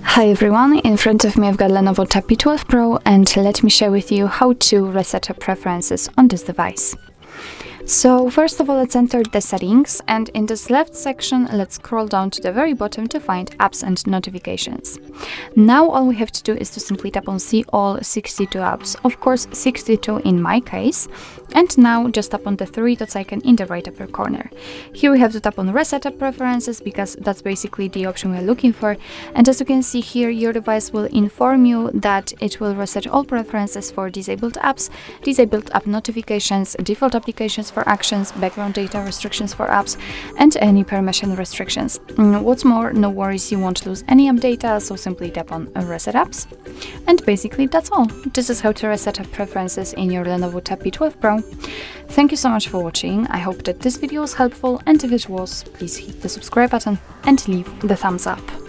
Hi everyone, in front of me I've got LENOVO Tab P12 Pro, and let me share with you how to reset your preferences on this device. So first of all, let's enter the settings, and in this left section let's scroll down to the very bottom to find apps and notifications. Now all we have to do is to simply tap on see all 62 apps, of course 62 in my case, and now just tap on the three dots icon in the right upper corner. Here we have to tap on reset app preferences because that's basically the option we're looking for, and as you can see here, your device will inform you that it will reset all preferences for disabled apps, disabled app notifications, default applications for actions, background data restrictions for apps, and any permission restrictions. What's more, no worries, you won't lose any app data, so simply tap on reset apps. And basically that's all. This is how to reset app preferences in your LENOVO Tab P12 Pro. Thank you so much for watching. I hope that this video was helpful, and if it was, please hit the subscribe button and leave the thumbs up.